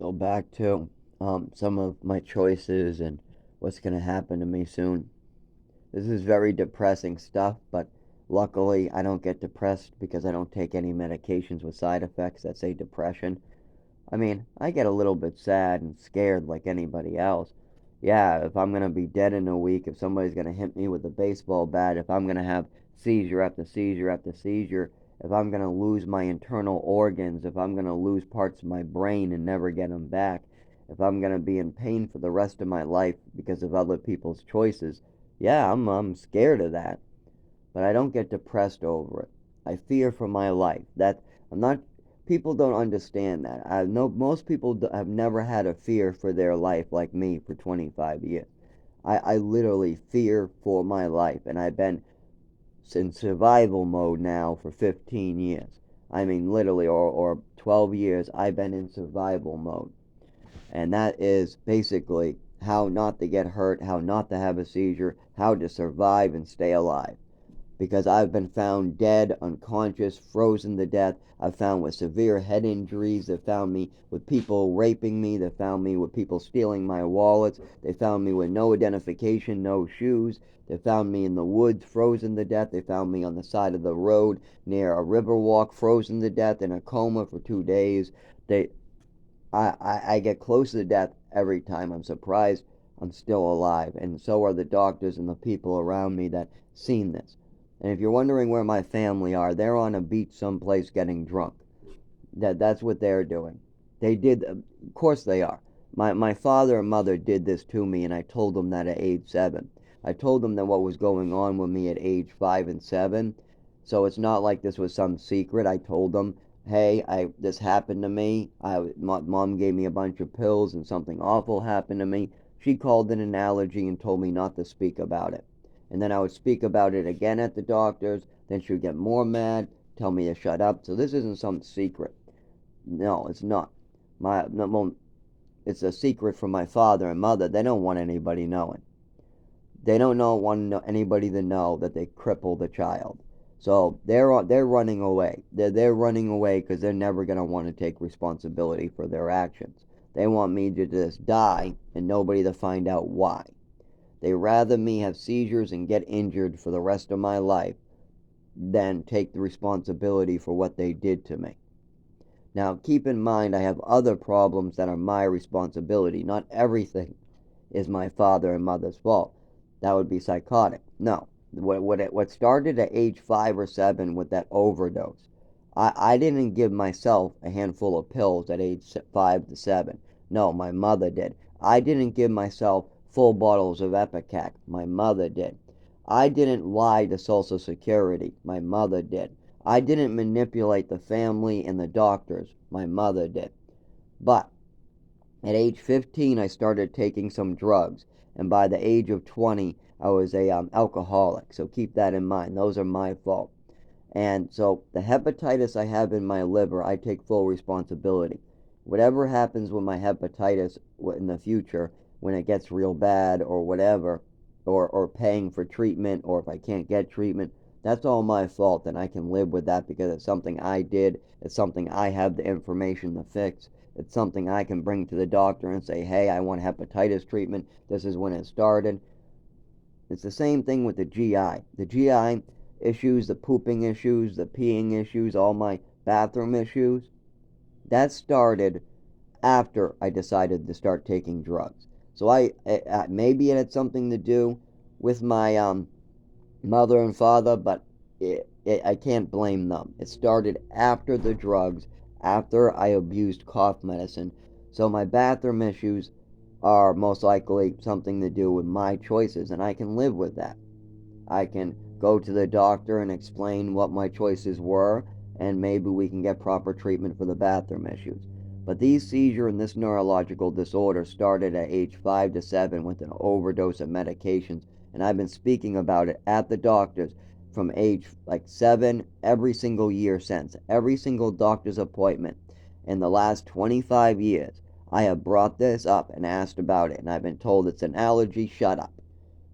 So back to some of my choices and what's going to happen to me soon. This is very depressing stuff, but luckily I don't get depressed because I don't take any medications with side effects that say depression. I mean, I get a little bit sad and scared like anybody else. Yeah, if I'm going to be dead in a week, if somebody's going to hit me with a baseball bat, if I'm going to have seizure after seizure after seizure, if I'm going to lose my internal organs, if I'm going to lose parts of my brain and never get them back, if I'm going to be in pain for the rest of my life because of other people's choices, yeah, I'm scared of that, but I don't get depressed over it. I fear for my life. That I'm not. People don't understand that. I know most people have never had a fear for their life like me for 25 years. I literally fear for my life, and I've been in survival mode now for 15 years. I mean, literally, or 12 years, I've been in survival mode. And that is basically how not to get hurt, how not to have a seizure, how to survive and stay alive, because I've been found dead, unconscious, frozen to death. I've found with severe head injuries. They found me with people raping me. They found me with people stealing my wallets. They found me with no identification, no shoes. They found me in the woods, frozen to death. They found me on the side of the road near a river walk, frozen to death in a coma for 2 days. They, I get close to death every time. I'm surprised I'm still alive, and so are the doctors and the people around me that seen this. And if you're wondering where my family are, they're on a beach someplace getting drunk. That's what they're doing. They did, of course they are. My father and mother did this to me, and I told them that at age 7. I told them that what was going on with me at age 5 and 7. So it's not like this was some secret. I told them, hey, I this happened to me. My mom gave me a bunch of pills, and something awful happened to me. She called it an allergy and told me not to speak about it. And then I would speak about it again at the doctor's. Then she would get more mad, tell me to shut up. So this isn't some secret. No, it's not. My no, well, it's a secret from my father and mother. They don't want anybody knowing. They don't want anybody to know that they crippled the child. So they're running away. They're running away because they're never gonna want to take responsibility for their actions. They want me to just die and nobody to find out why. They rather me have seizures and get injured for the rest of my life than take the responsibility for what they did to me. Now, keep in mind, I have other problems that are my responsibility. Not everything is my father and mother's fault. That would be psychotic. No. What started at age 5 or 7 with that overdose, I didn't give myself a handful of pills at age 5 to 7. No, my mother did. I didn't give myself full bottles of Epicac. My mother did. I didn't lie to Social Security. My mother did. I didn't manipulate the family and the doctors. My mother did. But at age 15, I started taking some drugs, and by the age of 20, I was a alcoholic. So keep that in mind. Those are my fault. And so the hepatitis I have in my liver, I take full responsibility. Whatever happens with my hepatitis in the future, when it gets real bad or whatever, or paying for treatment, or if I can't get treatment, that's all my fault, and I can live with that because it's something I did. It's something I have the information to fix. It's something I can bring to the doctor and say, hey, I want hepatitis treatment. This is when it started. It's the same thing with the GI. The GI issues, the pooping issues, the peeing issues, all my bathroom issues, that started after I decided to start taking drugs. So maybe it had something to do with my mother and father, but I can't blame them. It started after the drugs, after I abused cough medicine. So my bathroom issues are most likely something to do with my choices, and I can live with that. I can go to the doctor and explain what my choices were, and maybe we can get proper treatment for the bathroom issues. But these seizure and this neurological disorder started at age 5 to 7 with an overdose of medications, and I've been speaking about it at the doctors from age like 7 every single year since. Every single doctor's appointment in the last 25 years, I have brought this up and asked about it, and I've been told it's an allergy, shut up.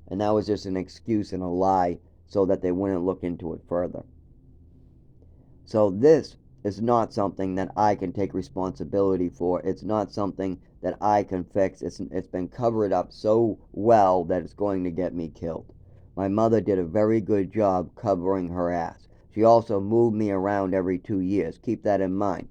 And that was just an excuse and a lie so that they wouldn't look into it further. So this is not something that I can take responsibility for. It's not something that I can fix. It's been covered up so well that it's going to get me killed. My mother did a very good job covering her ass. She also moved me around every 2 years. Keep that in mind.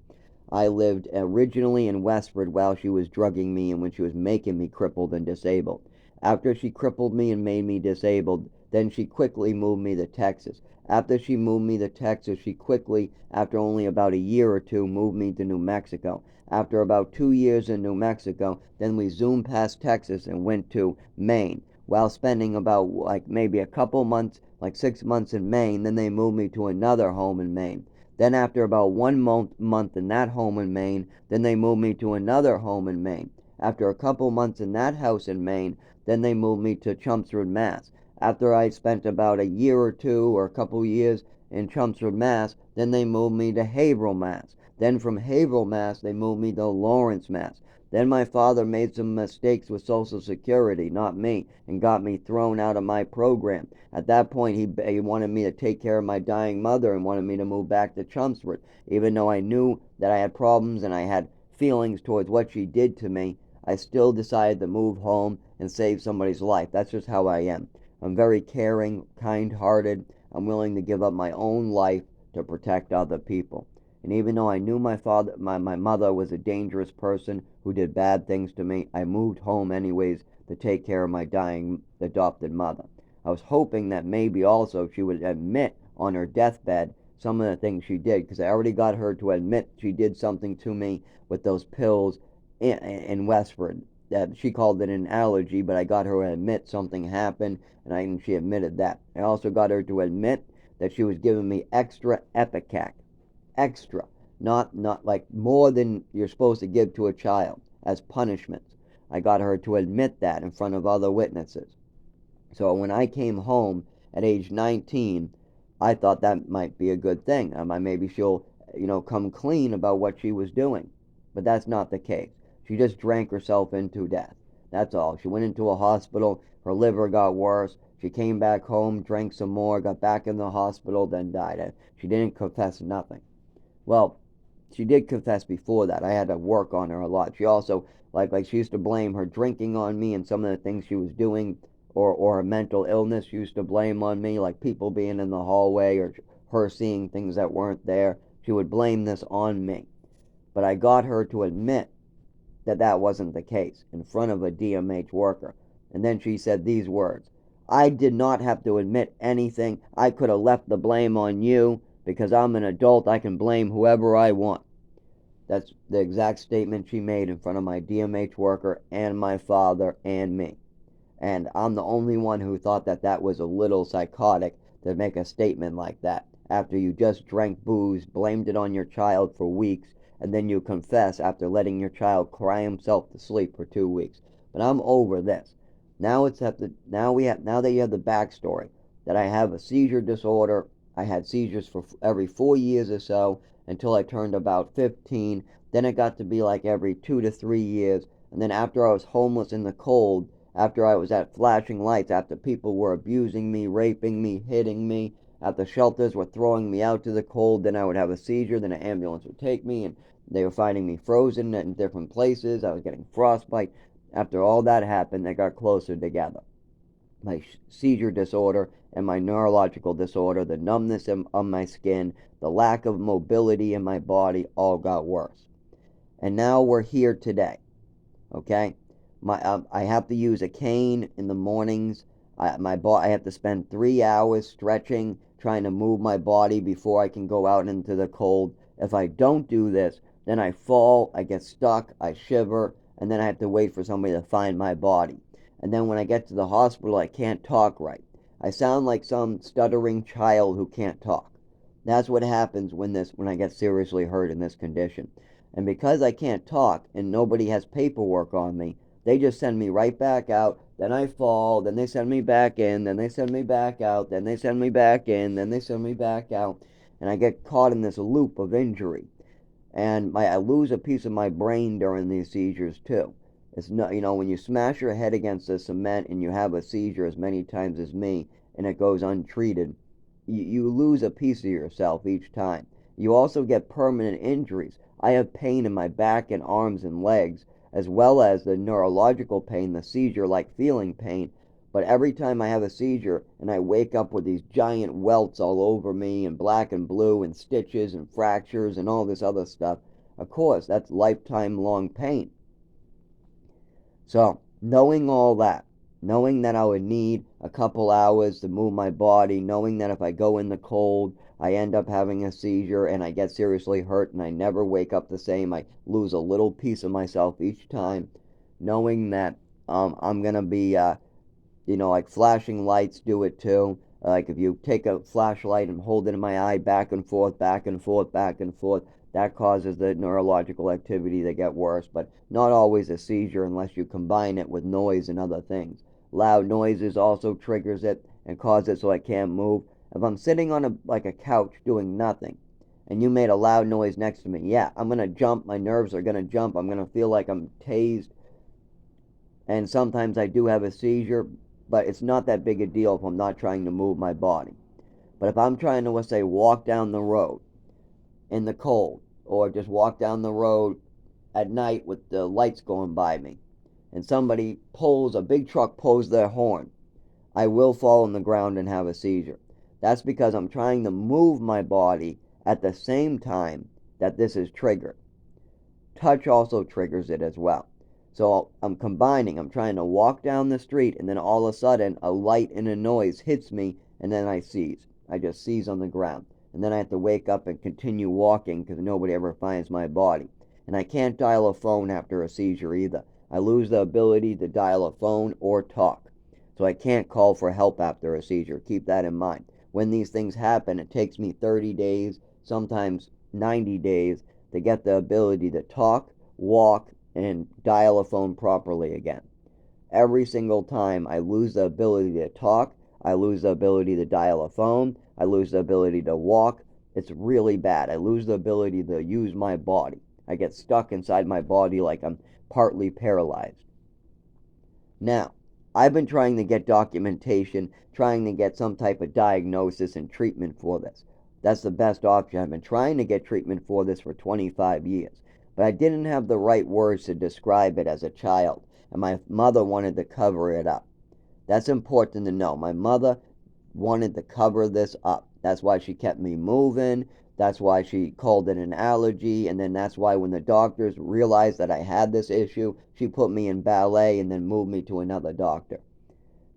I lived originally in Westford while she was drugging me and when she was making me crippled and disabled. After she crippled me and made me disabled, then she quickly moved me to Texas. After she moved me to Texas, she quickly, after only about a year or two, moved me to New Mexico. After about 2 years in New Mexico, then we zoomed past Texas and went to Maine. While spending about like maybe a couple months, like 6 months in Maine, then they moved me to another home in Maine. Then after about 1 month in that home in Maine, then they moved me to another home in Maine. After a couple months in that house in Maine, then they moved me to Chelmsford, Mass. After I spent about a year or two or a couple years in Chelmsford, Mass, then they moved me to Haverhill, Mass. Then from Haverhill, Mass, they moved me to Lawrence, Mass. Then my father made some mistakes with Social Security, not me, and got me thrown out of my program. At that point, he wanted me to take care of my dying mother and wanted me to move back to Chelmsford. Even though I knew that I had problems and I had feelings towards what she did to me, I still decided to move home and save somebody's life. That's just how I am. I'm very caring, kind-hearted. I'm willing to give up my own life to protect other people. And even though I knew my mother was a dangerous person who did bad things to me, I moved home anyways to take care of my dying adopted mother. I was hoping that maybe also she would admit on her deathbed some of the things she did, because I already got her to admit she did something to me with those pills in Westford. She called it an allergy, but I got her to admit something happened, and she admitted that. I also got her to admit that she was giving me extra Epicac. Extra. Not like more than you're supposed to give to a child as punishments. I got her to admit that in front of other witnesses. So when I came home at age 19, I thought that might be a good thing. Maybe she'll, come clean about what she was doing. But that's not the case. She just drank herself into death. That's all. She went into a hospital. Her liver got worse. She came back home, drank some more, got back in the hospital, then died. She didn't confess nothing. Well, she did confess before that. I had to work on her a lot. She also, like she used to blame her drinking on me and some of the things she was doing, or her mental illness she used to blame on me, like people being in the hallway or her seeing things that weren't there. She would blame this on me. But I got her to admit that that wasn't the case in front of a DMH worker. And then she said these words: I did not have to admit anything. I could have left the blame on you. Because I'm an adult, I can blame whoever I want. That's the exact statement she made in front of my DMH worker and my father and me. And I'm the only one who thought that that was a little psychotic to make a statement like that. After you just drank booze, blamed it on your child for weeks, and then you confess after letting your child cry himself to sleep for 2 weeks. But I'm over this. Now now that you have the backstory that I have a seizure disorder. I had seizures for every 4 years or so until I turned about 15. Then it got to be like every 2 to 3 years. And then after I was homeless in the cold, after I was at flashing lights, after people were abusing me, raping me, hitting me, after shelters were throwing me out to the cold, then I would have a seizure, then an ambulance would take me, and they were finding me frozen in different places. I was getting frostbite. After all that happened, they got closer together. My seizure disorder and my neurological disorder, the numbness on my skin, the lack of mobility in my body all got worse. And now we're here today. Okay? I have to use a cane in the mornings. I have to spend 3 hours stretching, trying to move my body before I can go out into the cold. If I don't do this, then I fall, I get stuck, I shiver, and then I have to wait for somebody to find my body. And then when I get to the hospital, I can't talk right. I sound like some stuttering child who can't talk. That's what happens when I get seriously hurt in this condition. And because I can't talk and nobody has paperwork on me, they just send me right back out. Then I fall, then they send me back in, then they send me back out, then they send me back in, then they send me back out. And I get caught in this loop of injury. And I lose a piece of my brain during these seizures too. It's not, when you smash your head against the cement and you have a seizure as many times as me and it goes untreated, you lose a piece of yourself each time. You also get permanent injuries. I have pain in my back and arms and legs, as well as the neurological pain, the seizure-like feeling pain. But every time I have a seizure and I wake up with these giant welts all over me and black and blue and stitches and fractures and all this other stuff, of course, that's lifetime long pain. So, knowing all that, knowing that I would need a couple hours to move my body, knowing that if I go in the cold, I end up having a seizure and I get seriously hurt and I never wake up the same, I lose a little piece of myself each time, knowing that I'm going to be, like flashing lights do it too. Like if you take a flashlight and hold it in my eye back and forth, back and forth, back and forth, that causes the neurological activity to get worse, but not always a seizure unless you combine it with noise and other things. Loud noises also triggers it and cause it so I can't move. If I'm sitting on a couch doing nothing and you made a loud noise next to me, yeah, I'm going to jump, my nerves are going to jump, I'm going to feel like I'm tased, and sometimes I do have a seizure, but it's not that big a deal if I'm not trying to move my body. But if I'm trying to, let's say, walk down the road in the cold, or just walk down the road at night with the lights going by me, and a big truck pulls their horn, I will fall on the ground and have a seizure. That's because I'm trying to move my body at the same time that this is triggered. Touch also triggers it as well. So I'm combining. I'm trying to walk down the street, and then all of a sudden, a light and a noise hits me, and then I seize. I just seize on the ground. And then I have to wake up and continue walking because nobody ever finds my body. And I can't dial a phone after a seizure either. I lose the ability to dial a phone or talk. So I can't call for help after a seizure. Keep that in mind. When these things happen, it takes me 30 days, sometimes 90 days, to get the ability to talk, walk, and dial a phone properly again. Every single time I lose the ability to talk, I lose the ability to dial a phone, I lose the ability to walk. It's really bad. I lose the ability to use my body. I get stuck inside my body like I'm partly paralyzed. Now, I've been trying to get documentation, trying to get some type of diagnosis and treatment for this. That's the best option. I've been trying to get treatment for this for 25 years, but I didn't have the right words to describe it as a child, and my mother wanted to cover it up. That's important to know. My mother wanted to cover this up. That's why she kept me moving. That's why she called it an allergy. And then that's why when the doctors realized that I had this issue, she put me in ballet and then moved me to another doctor.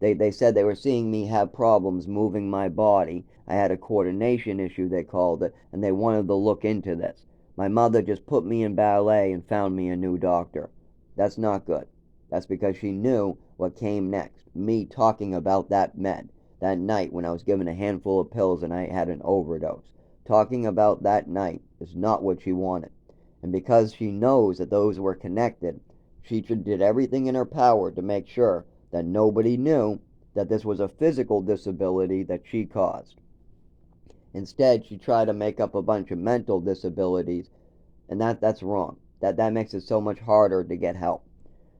They said they were seeing me have problems moving my body. I had a coordination issue, they called it, and they wanted to look into this. My mother just put me in ballet and found me a new doctor. That's not good. That's because she knew what came next. Me talking about that night when I was given a handful of pills and I had an overdose. Talking about that night is not what she wanted. And because she knows that those were connected, she did everything in her power to make sure that nobody knew that this was a physical disability that she caused. Instead, she tried to make up a bunch of mental disabilities, and that's wrong. That makes it so much harder to get help.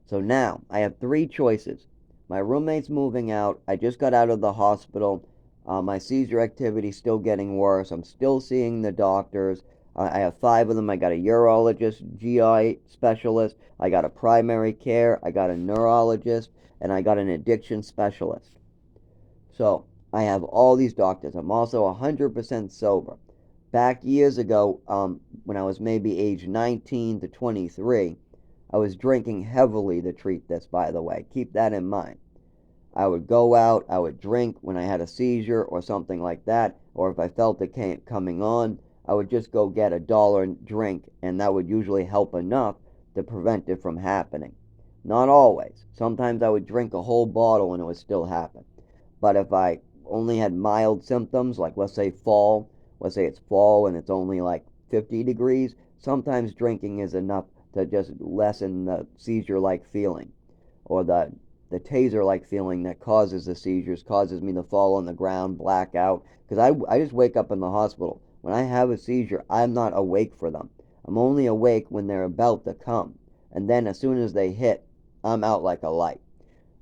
So now I have three choices. My roommate's moving out. I just got out of the hospital. My seizure activity's still getting worse. I'm still seeing the doctors. I have 5 of them. I got a urologist, GI specialist. I got a primary care. I got a neurologist, and I got an addiction specialist. So I have all these doctors. I'm also 100% sober. Back years ago, when I was maybe age 19 to 23, I was drinking heavily to treat this, by the way. Keep that in mind. I would go out, I would drink when I had a seizure or something like that, or if I felt it coming on, I would just go get $1 drink, and that would usually help enough to prevent it from happening. Not always. Sometimes I would drink a whole bottle and it would still happen. But if I only had mild symptoms, like let's say it's fall and it's only like 50 degrees, sometimes drinking is enough to just lessen the seizure-like feeling, or the taser-like feeling that causes the seizures, causes me to fall on the ground, black out. Because I just wake up in the hospital. When I have a seizure, I'm not awake for them. I'm only awake when they're about to come. And then as soon as they hit, I'm out like a light.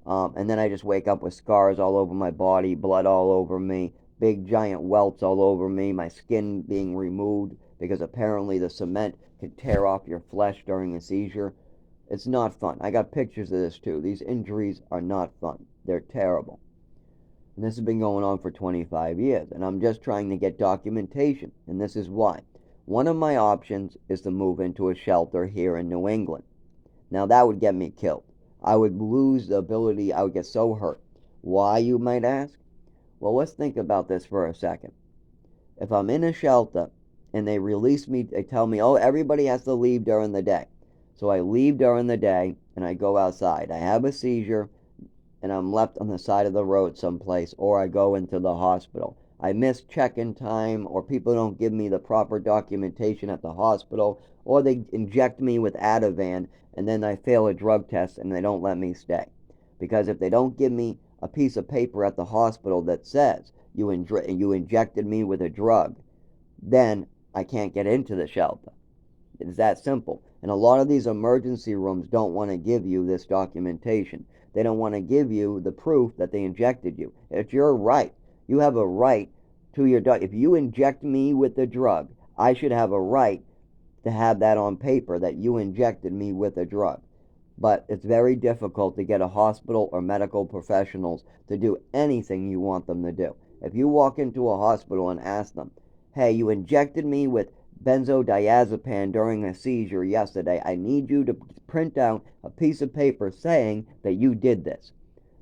And then I just wake up with scars all over my body, blood all over me, big giant welts all over me, my skin being removed because apparently the cement can tear off your flesh during a seizure. It's not fun. I got pictures of this too. These injuries are not fun. They're terrible. And this has been going on for 25 years, and I'm just trying to get documentation, and this is why. One of my options is to move into a shelter here in New England. Now, that would get me killed. I would lose the ability, I would get so hurt. Why, you might ask? Well, let's think about this for a second. If I'm in a shelter and they release me, they tell me, oh, everybody has to leave during the day. So I leave during the day and I go outside. I have a seizure and I'm left on the side of the road someplace, or I go into the hospital. I miss check-in time, or people don't give me the proper documentation at the hospital, or they inject me with Ativan, and then I fail a drug test and they don't let me stay. Because if they don't give me a piece of paper at the hospital that says you injected me with a drug, then I can't get into the shelter. It's that simple. And a lot of these emergency rooms don't want to give you this documentation. They don't want to give you the proof that they injected you. It's your right. You have a right to your drug. If you inject me with the drug, I should have a right to have that on paper that you injected me with a drug. But it's very difficult to get a hospital or medical professionals to do anything you want them to do. If you walk into a hospital and ask them, hey, you injected me with benzodiazepam during a seizure yesterday. I need you to print out a piece of paper saying that you did this.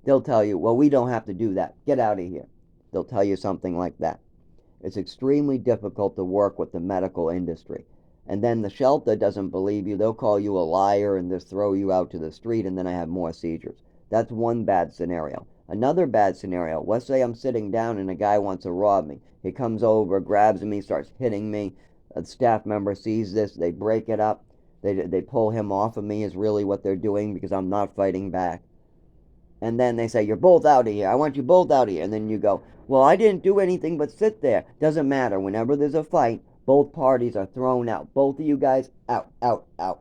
They'll tell you, well, we don't have to do that. Get out of here. They'll tell you something like that. It's extremely difficult to work with the medical industry. And then the shelter doesn't believe you. They'll call you a liar and just throw you out to the street, and then I have more seizures. That's one bad scenario. Another bad scenario, let's say I'm sitting down and a guy wants to rob me. He comes over, grabs me, starts hitting me. A staff member sees this, they break it up, they pull him off of me is really what they're doing because I'm not fighting back. And then they say, you're both out of here, I want you both out of here. And then you go, well, I didn't do anything but sit there. Doesn't matter. Whenever there's a fight, both parties are thrown out. Both of you guys, out, out, out.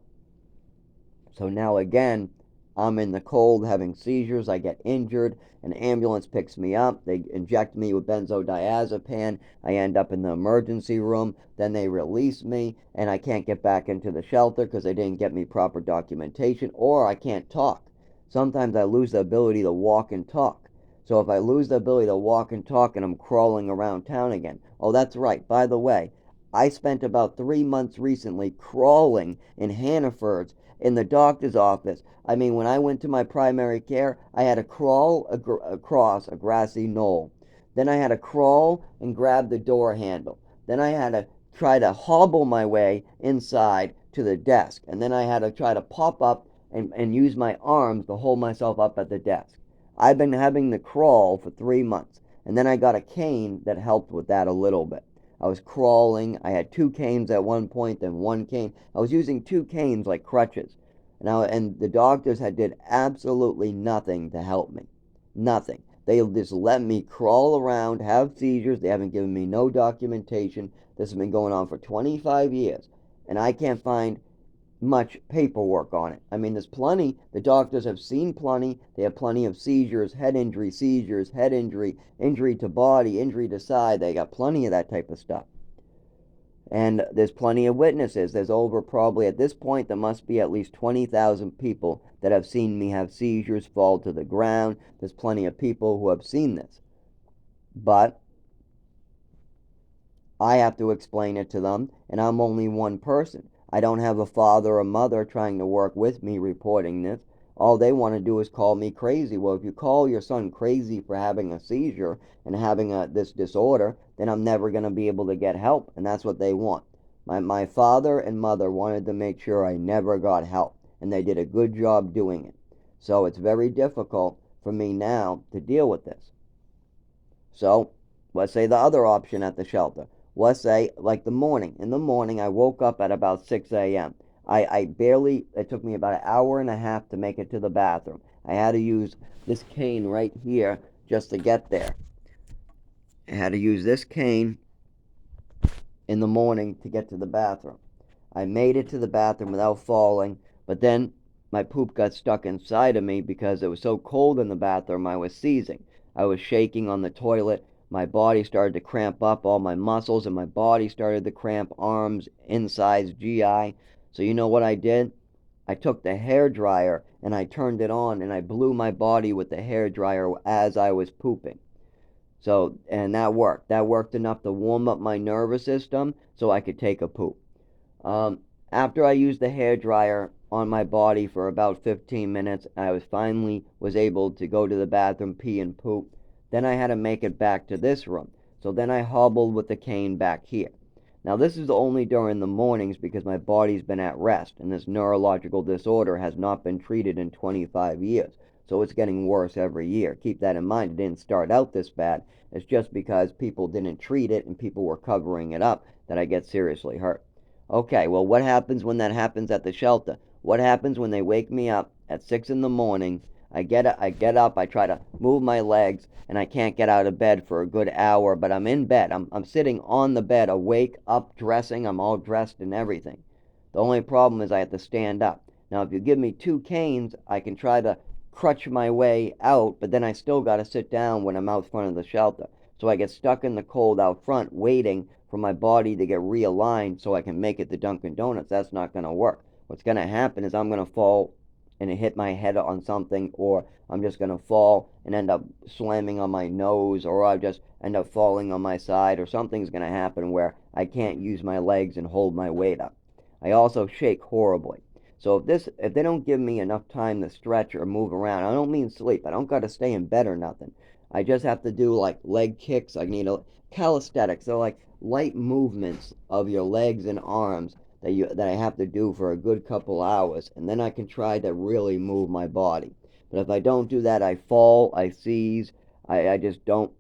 So now again, I'm in the cold having seizures. I get injured. An ambulance picks me up. They inject me with benzodiazepam. I end up in the emergency room. Then they release me, and I can't get back into the shelter because they didn't get me proper documentation, or I can't talk. Sometimes I lose the ability to walk and talk. So if I lose the ability to walk and talk and I'm crawling around town again, oh, that's right. By the way, I spent about 3 months recently crawling in Hannaford's in the doctor's office. I mean, when I went to my primary care, I had to crawl across a grassy knoll. Then I had to crawl and grab the door handle. Then I had to try to hobble my way inside to the desk. And then I had to try to pop up and use my arms to hold myself up at the desk. I've been having to crawl for 3 months. And then I got a cane that helped with that a little bit. I was crawling. I had 2 canes at one point, then 1 cane. I was using 2 canes like crutches. And the doctors did absolutely nothing to help me. Nothing. They just let me crawl around, have seizures. They haven't given me no documentation. This has been going on for 25 years. And I can't find much paperwork on it. I mean, there's plenty. The doctors have seen plenty. They have plenty of seizures, head injury, injury to body, injury to side. They got plenty of that type of stuff. And there's plenty of witnesses. There's over probably, at this point, there must be at least 20,000 people that have seen me have seizures, fall to the ground. There's plenty of people who have seen this. But I have to explain it to them, and I'm only one person. I don't have a father or mother trying to work with me reporting this. All they want to do is call me crazy. Well, if you call your son crazy for having a seizure and having this disorder, then I'm never going to be able to get help, and that's what they want. My father and mother wanted to make sure I never got help, and they did a good job doing it. So it's very difficult for me now to deal with this. So let's say the other option at the shelter. Let's say, like the morning. In the morning, I woke up at about 6 a.m. It took me about an hour and a half to make it to the bathroom. I had to use this cane right here just to get there. I had to use this cane in the morning to get to the bathroom. I made it to the bathroom without falling, but then my poop got stuck inside of me because it was so cold in the bathroom I was seizing. I was shaking on the toilet. my body started to cramp up, all my muscles and my body started to cramp, arms, insides, GI. So you know what I did? I took the hair dryer and I turned it on and I blew my body with the hair dryer as I was pooping. So, and that worked. That worked enough to warm up my nervous system so I could take a poop. Um, After I used the hair dryer on my body for about 15 minutes, I was able to go to the bathroom, pee and poop. Then I had to make it back to this room. So then I hobbled with the cane back here. Now this is only during the mornings because my body's been at rest and this neurological disorder has not been treated in 25 years. So it's getting worse every year. Keep that in mind. It didn't start out this bad. It's just because people didn't treat it and people were covering it up that I get seriously hurt. Okay, well, what happens when that happens at the shelter? What happens when they wake me up at 6 in the morning? I get up, I try to move my legs, and I can't get out of bed for a good hour, but I'm in bed. I'm sitting on the bed, awake, up, dressing. I'm all dressed and everything. The only problem is I have to stand up. Now, if you give me 2 canes, I can try to crutch my way out, but then I still got to sit down when I'm out front of the shelter. So I get stuck in the cold out front waiting for my body to get realigned so I can make it to Dunkin' Donuts. That's not going to work. What's going to happen is I'm going to fall and hit my head on something, or I'm just going to fall and end up slamming on my nose, or I just end up falling on my side, or something's going to happen where I can't use my legs and hold my weight up. I also shake horribly. So if they don't give me enough time to stretch or move around, I don't mean sleep. I don't got to stay in bed or nothing. I just have to do like leg kicks. I need calisthenics. They're like light movements of your legs and arms that I have to do for a good couple hours, and then I can try to really move my body. But if I don't do that, I fall, I seize, I just don't,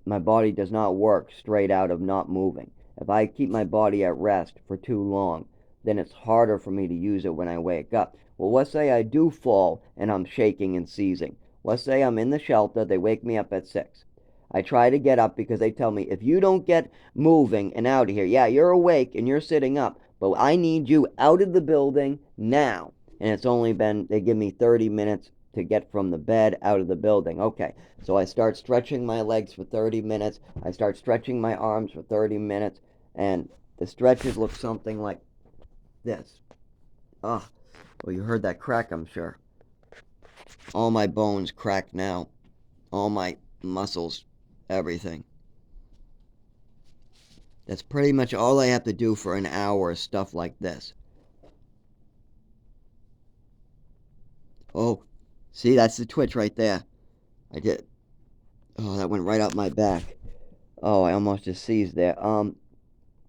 my body does not work straight out of not moving. If I keep my body at rest for too long, then it's harder for me to use it when I wake up. Well, let's say I do fall and I'm shaking and seizing. Let's say I'm in the shelter, they wake me up at 6. I try to get up because they tell me, if you don't get moving and out of here, yeah, you're awake and you're sitting up, but I need you out of the building now. And they give me 30 minutes to get from the bed out of the building. Okay, so I start stretching my legs for 30 minutes. I start stretching my arms for 30 minutes. And the stretches look something like this. Oh, well, you heard that crack, I'm sure. All my bones cracked now. All my muscles, everything. That's pretty much all I have to do for an hour is stuff like this. Oh, see, that's the twitch right there. I did. Oh, that went right up my back. Oh, I almost just seized there.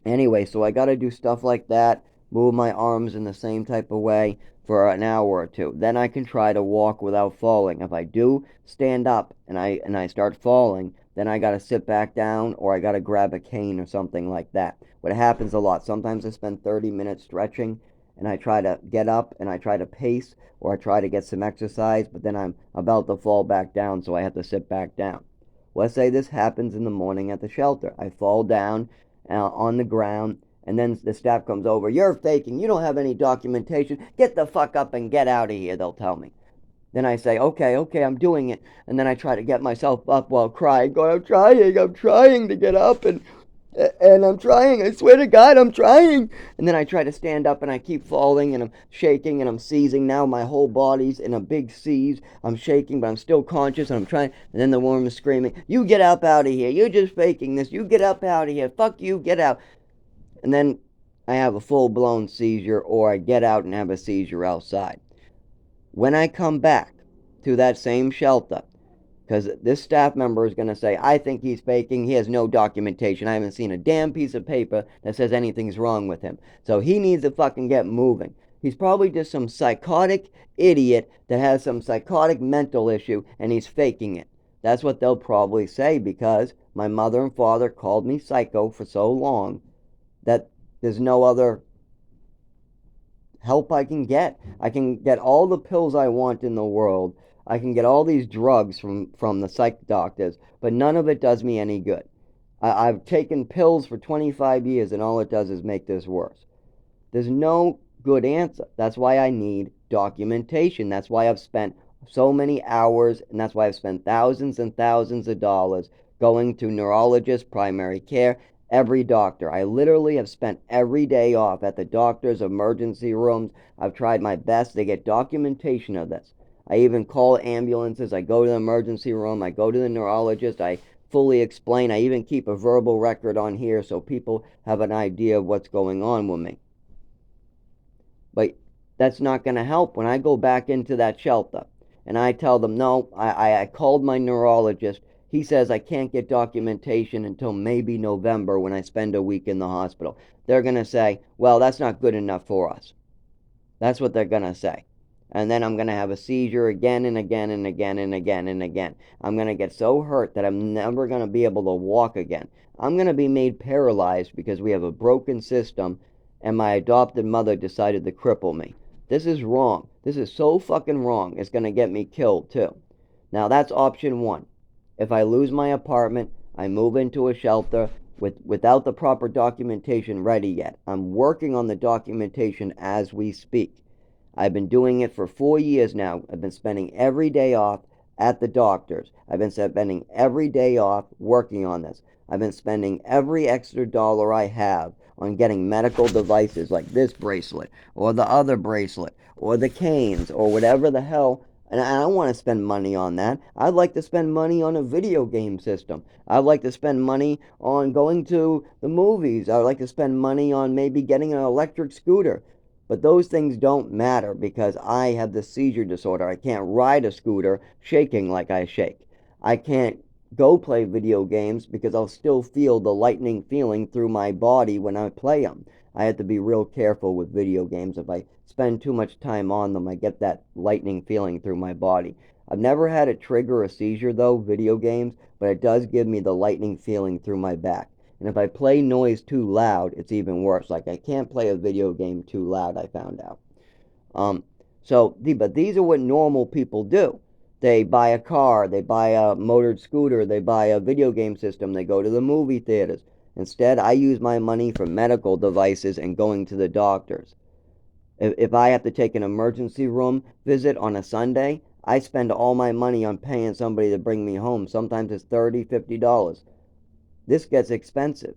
Anyway, so I gotta do stuff like that, move my arms in the same type of way for an hour or two. Then I can try to walk without falling. If I do stand up and I start falling, then I gotta sit back down or I gotta grab a cane or something like that. What happens a lot, sometimes I spend 30 minutes stretching and I try to get up and I try to pace or I try to get some exercise, but then I'm about to fall back down, so I have to sit back down. Let's say this happens in the morning at the shelter. I fall down on the ground, and then the staff comes over. You're faking. You don't have any documentation. Get the fuck up and get out of here, they'll tell me. Then I say, okay, I'm doing it. And then I try to get myself up while crying, going, I'm trying to get up, and I'm trying, I swear to God, I'm trying. And then I try to stand up and I keep falling and I'm shaking and I'm seizing. Now my whole body's in a big seize. I'm shaking, but I'm still conscious and I'm trying. And then the woman is screaming, you get up out of here. You're just faking this. You get up out of here. Fuck you, get out. And then I have a full-blown seizure, or I get out and have a seizure outside. When I come back to that same shelter, because this staff member is going to say, I think he's faking. He has no documentation. I haven't seen a damn piece of paper that says anything's wrong with him. So he needs to fucking get moving. He's probably just some psychotic idiot that has some psychotic mental issue and he's faking it. That's what they'll probably say, because my mother and father called me psycho for so long that there's no other help I can get. I can get all the pills I want in the world. I can get all these drugs from the psych doctors, but none of it does me any good. I've taken pills for 25 years, and all it does is make this worse. There's no good answer. That's why I need documentation. That's why I've spent so many hours, and that's why I've spent thousands and thousands of dollars going to neurologist, primary care, every doctor. I literally have spent every day off at the doctor's emergency rooms. I've tried my best to get documentation of this. I even call ambulances. I go to the emergency room. I go to the neurologist. I fully explain. I even keep a verbal record on here so people have an idea of what's going on with me. But that's not going to help when I go back into that shelter and I tell them, no, I called my neurologist. He says I can't get documentation until maybe November when I spend a week in the hospital. They're going to say, well, that's not good enough for us. That's what they're going to say. And then I'm going to have a seizure again and again and again and again and again. I'm going to get so hurt that I'm never going to be able to walk again. I'm going to be made paralyzed because we have a broken system and my adopted mother decided to cripple me. This is wrong. This is so fucking wrong. It's going to get me killed too. Now that's option one. If I lose my apartment, I move into a shelter without the proper documentation ready yet. I'm working on the documentation as we speak. I've been doing it for 4 years now. I've been spending every day off at the doctor's. I've been spending every day off working on this. I've been spending every extra dollar I have on getting medical devices like this bracelet or the other bracelet or the canes or whatever the hell. And I don't want to spend money on that. I'd like to spend money on a video game system. I'd like to spend money on going to the movies. I'd like to spend money on maybe getting an electric scooter. But those things don't matter because I have the seizure disorder. I can't ride a scooter shaking like I shake. I can't go play video games because I'll still feel the lightning feeling through my body when I play them. I have to be real careful with video games. If I spend too much time on them, I get that lightning feeling through my body. I've never had it trigger a seizure though, video games, but it does give me the lightning feeling through my back. And if I play noise too loud, it's even worse. Like I can't play a video game too loud, I found out. But these are what normal people do. They buy a car, they buy a motored scooter, they buy a video game system, they go to the movie theaters. Instead, I use my money for medical devices and going to the doctors. If I have to take an emergency room visit on a Sunday, I spend all my money on paying somebody to bring me home. Sometimes it's $30, $50. This gets expensive.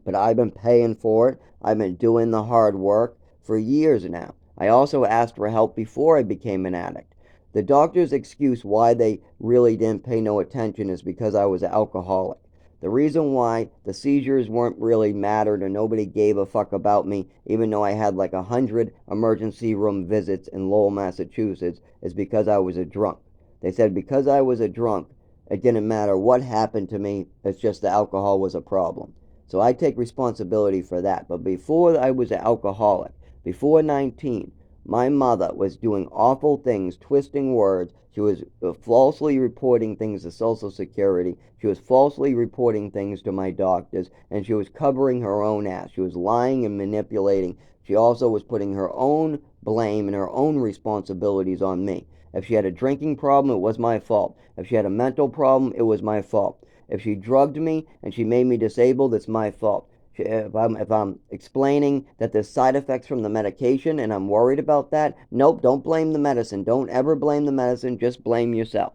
But I've been paying for it. I've been doing the hard work for years now. I also asked for help before I became an addict. The doctor's excuse why they really didn't pay no attention is because I was an alcoholic. The reason why the seizures weren't really mattered or nobody gave a fuck about me, even though I had like 100 emergency room visits in Lowell, Massachusetts, is because I was a drunk. They said because I was a drunk, it didn't matter what happened to me, it's just the alcohol was a problem. So I take responsibility for that. But before I was an alcoholic, before 19, my mother was doing awful things, twisting words. She was falsely reporting things to Social Security. She was falsely reporting things to my doctors, and she was covering her own ass. She was lying and manipulating. She also was putting her own blame and her own responsibilities on me. If she had a drinking problem, it was my fault. If she had a mental problem, it was my fault. If she drugged me and she made me disabled, it's my fault. If I'm explaining that there's side effects from the medication and I'm worried about that, nope, don't blame the medicine. Don't ever blame the medicine. Just blame yourself.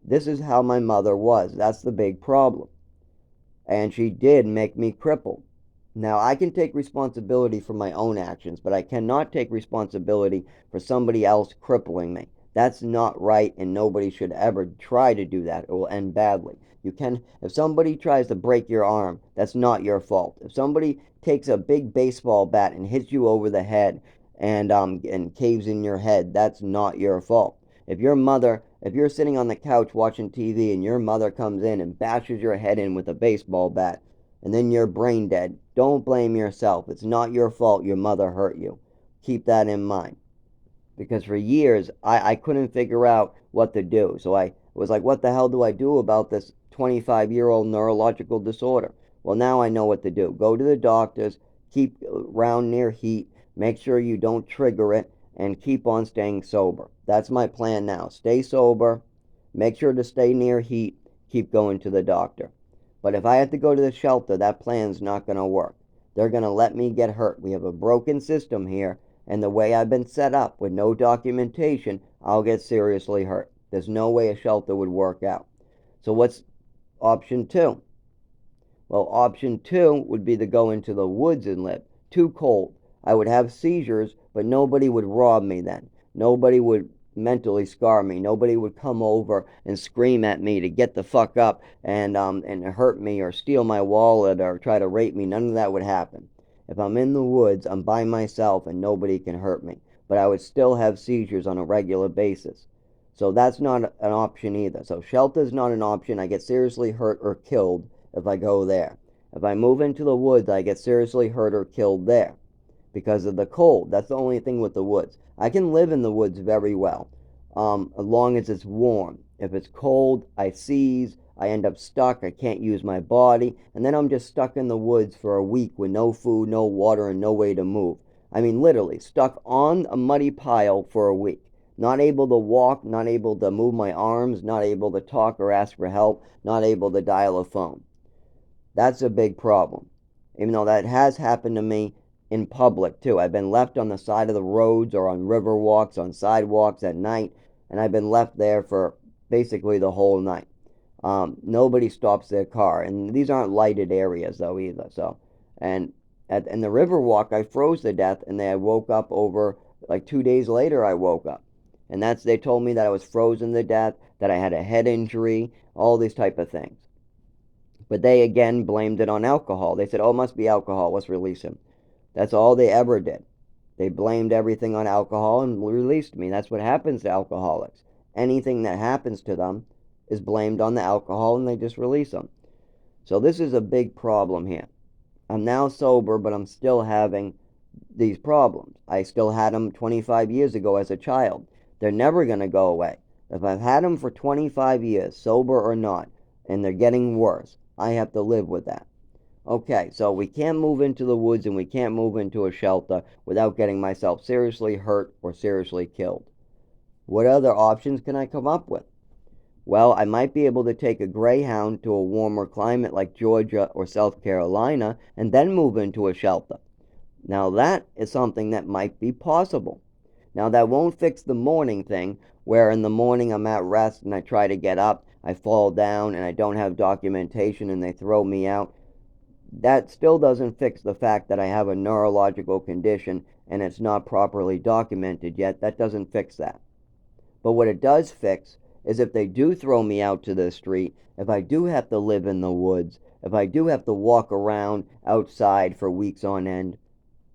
This is how my mother was. That's the big problem. And she did make me crippled. Now, I can take responsibility for my own actions, but I cannot take responsibility for somebody else crippling me. That's not right, and nobody should ever try to do that. It will end badly. If somebody tries to break your arm, that's not your fault. If somebody takes a big baseball bat and hits you over the head and caves in your head, that's not your fault. If you're sitting on the couch watching TV and your mother comes in and bashes your head in with a baseball bat, and then you're brain dead, don't blame yourself. It's not your fault your mother hurt you. Keep that in mind. Because for years, I couldn't figure out what to do. So I was like, what the hell do I do about this 25-year-old neurological disorder? Well, now I know what to do. Go to the doctors, keep around near heat, make sure you don't trigger it, and keep on staying sober. That's my plan now. Stay sober, make sure to stay near heat, keep going to the doctor. But if I have to go to the shelter, that plan's not going to work. They're going to let me get hurt. We have a broken system here, and the way I've been set up with no documentation, I'll get seriously hurt. There's no way a shelter would work out. So option two. Well, option two would be to go into the woods and live. Too cold. I would have seizures, but nobody would rob me then. Nobody would mentally scar me. Nobody would come over and scream at me to get the fuck up and hurt me or steal my wallet or try to rape me. None of that would happen. If I'm in the woods, I'm by myself and nobody can hurt me. But I would still have seizures on a regular basis. So that's not an option either. So shelter's not an option. I get seriously hurt or killed if I go there. If I move into the woods, I get seriously hurt or killed there because of the cold. That's the only thing with the woods. I can live in the woods very well, as long as it's warm. If it's cold, I seize, I end up stuck, I can't use my body, and then I'm just stuck in the woods for a week with no food, no water, and no way to move. I mean, literally, stuck on a muddy pile for a week. Not able to walk, not able to move my arms, not able to talk or ask for help, not able to dial a phone. That's a big problem. Even though that has happened to me in public too. I've been left on the side of the roads or on river walks, on sidewalks at night, and I've been left there for basically the whole night. Nobody stops their car, and these aren't lighted areas though either. So, and in the river walk, I froze to death, and then I woke up over like 2 days later. I woke up, and they told me that I was frozen to death, that I had a head injury, all these type of things. But they again blamed it on alcohol. They said, oh, it must be alcohol. Let's release him. That's all they ever did. They blamed everything on alcohol and released me. That's what happens to alcoholics. Anything that happens to them is blamed on the alcohol and they just release them. So this is a big problem here. I'm now sober, but I'm still having these problems. I still had them 25 years ago as a child. They're never going to go away. If I've had them for 25 years, sober or not, and they're getting worse, I have to live with that. Okay, so we can't move into the woods and we can't move into a shelter without getting myself seriously hurt or seriously killed. What other options can I come up with? Well, I might be able to take a Greyhound to a warmer climate like Georgia or South Carolina and then move into a shelter. Now that is something that might be possible. Now that won't fix the morning thing, where in the morning I'm at rest and I try to get up, I fall down and I don't have documentation and they throw me out. That still doesn't fix the fact that I have a neurological condition and it's not properly documented yet. That doesn't fix that. But what it does fix is if they do throw me out to the street, if I do have to live in the woods, if I do have to walk around outside for weeks on end,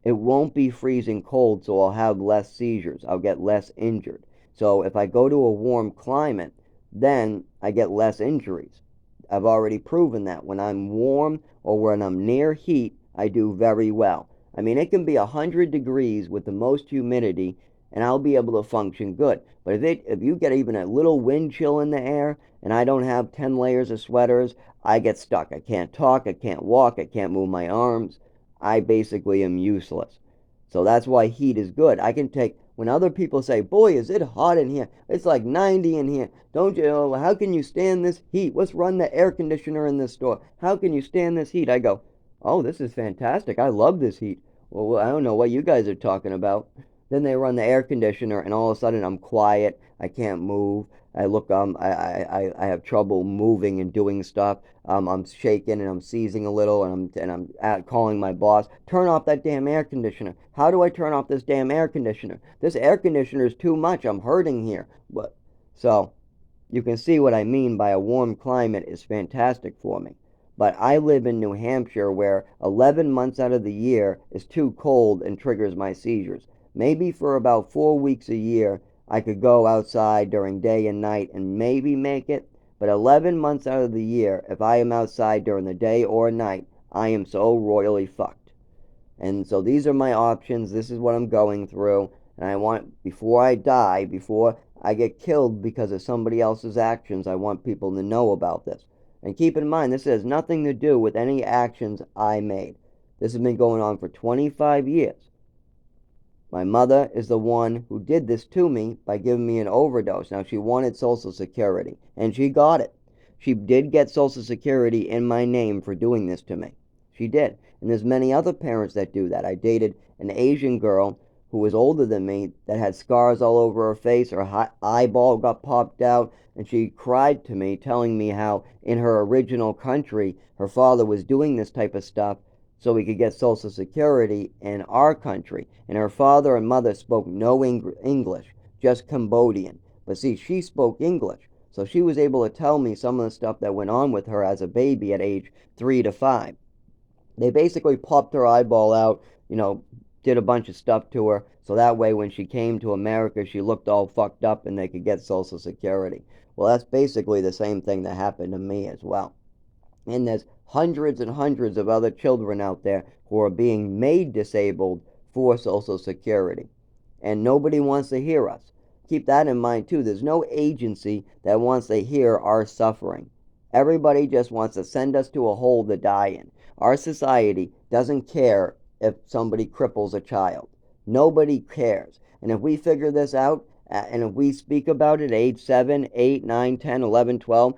it won't be freezing cold, so I'll have less seizures. I'll get less injured. So if I go to a warm climate, then I get less injuries. I've already proven that. When I'm warm or when I'm near heat, I do very well. I mean, it can be 100 degrees with the most humidity, and I'll be able to function good. But if you get even a little wind chill in the air, and I don't have 10 layers of sweaters, I get stuck. I can't talk, I can't walk, I can't move my arms. I basically am useless. So that's why heat is good. I can take, when other people say, boy, is it hot in here? It's like 90 in here. Don't you know, how can you stand this heat? Let's run the air conditioner in this store. How can you stand this heat? I go, oh, this is fantastic. I love this heat. Well, I don't know what you guys are talking about. Then they run the air conditioner, and all of a sudden I'm quiet. I can't move. I have trouble moving and doing stuff. I'm shaking and I'm seizing a little, and I'm calling my boss. Turn off that damn air conditioner. How do I turn off this damn air conditioner? This air conditioner is too much. I'm hurting here. But so you can see what I mean by a warm climate is fantastic for me. But I live in New Hampshire where 11 months out of the year is too cold and triggers my seizures. Maybe for about 4 weeks a year, I could go outside during day and night and maybe make it. But 11 months out of the year, if I am outside during the day or night, I am so royally fucked. And so these are my options. This is what I'm going through. And I want, before I die, before I get killed because of somebody else's actions, I want people to know about this. And keep in mind, this has nothing to do with any actions I made. This has been going on for 25 years. My mother is the one who did this to me by giving me an overdose. Now, she wanted Social Security, and she got it. She did get Social Security in my name for doing this to me. She did. And there's many other parents that do that. I dated an Asian girl who was older than me that had scars all over her face. Her eyeball got popped out, and she cried to me, telling me how in her original country her father was doing this type of stuff so we could get Social Security in our country. And her father and mother spoke no English, just Cambodian. But see, she spoke English, so she was able to tell me some of the stuff that went on with her as a baby at age 3 to 5. They basically popped her eyeball out, did a bunch of stuff to her, so that way when she came to America, she looked all fucked up and they could get Social Security. Well, that's basically the same thing that happened to me as well. And there's hundreds and hundreds of other children out there who are being made disabled for Social Security. And nobody wants to hear us. Keep that in mind too. There's no agency that wants to hear our suffering. Everybody just wants to send us to a hole to die in. Our society doesn't care if somebody cripples a child. Nobody cares. And if we figure this out, and if we speak about it at age 7, 8, 9, 10, 11, 12,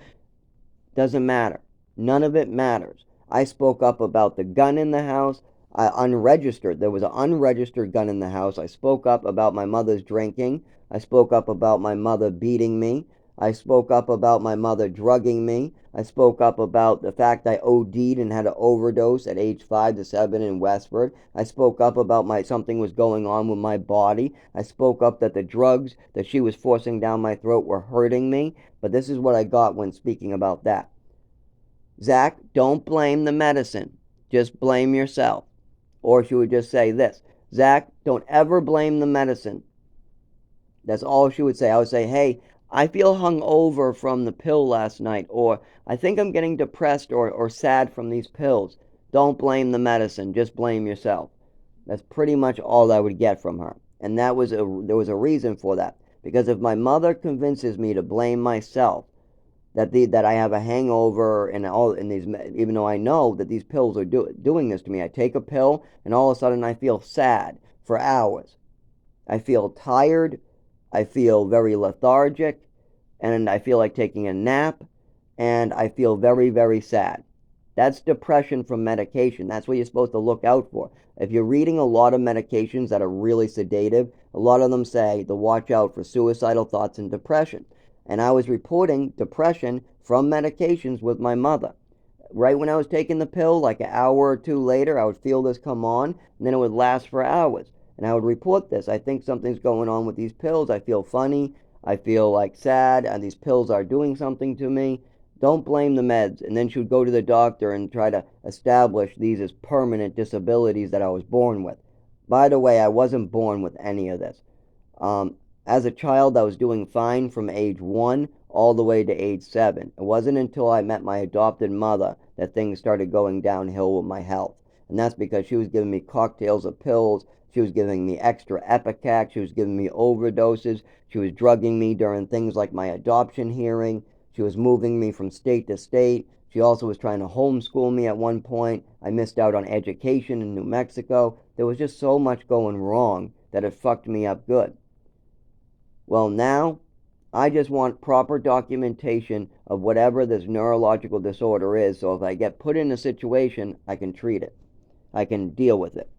doesn't matter. None of it matters. I spoke up about the gun in the house. Unregistered. There was an unregistered gun in the house. I spoke up about my mother's drinking. I spoke up about my mother beating me. I spoke up about my mother drugging me. I spoke up about the fact I OD'd and had an overdose at age 5 to 7 in Westford. I spoke up about something was going on with my body. I spoke up that the drugs that she was forcing down my throat were hurting me. But this is what I got when speaking about that. Zach, don't blame the medicine. Just blame yourself. Or she would just say this. Zach, don't ever blame the medicine. That's all she would say. I would say, hey, I feel hungover from the pill last night, or I think I'm getting depressed or sad from these pills. Don't blame the medicine. Just blame yourself. That's pretty much all I would get from her. And there was a reason for that. Because if my mother convinces me to blame myself, that I have a hangover and these, even though I know that these pills are doing this to me. I take a pill and all of a sudden I feel sad for hours. I feel tired. I feel very lethargic, and I feel like taking a nap, and I feel very, very sad. That's depression from medication. That's what you're supposed to look out for. If you're reading a lot of medications that are really sedative, a lot of them say to watch out for suicidal thoughts and depression. And I was reporting depression from medications with my mother. Right when I was taking the pill, like an hour or two later, I would feel this come on, and then it would last for hours. And I would report this. I think something's going on with these pills. I feel funny. I feel like sad, and these pills are doing something to me. Don't blame the meds. And then she would go to the doctor and try to establish these as permanent disabilities that I was born with. By the way, I wasn't born with any of this. As a child, I was doing fine from age 1 all the way to age 7. It wasn't until I met my adopted mother that things started going downhill with my health. And that's because she was giving me cocktails of pills. She was giving me extra Epicac. She was giving me overdoses. She was drugging me during things like my adoption hearing. She was moving me from state to state. She also was trying to homeschool me at one point. I missed out on education in New Mexico. There was just so much going wrong that it fucked me up good. Well, now, I just want proper documentation of whatever this neurological disorder is, so if I get put in a situation, I can treat it. I can deal with it.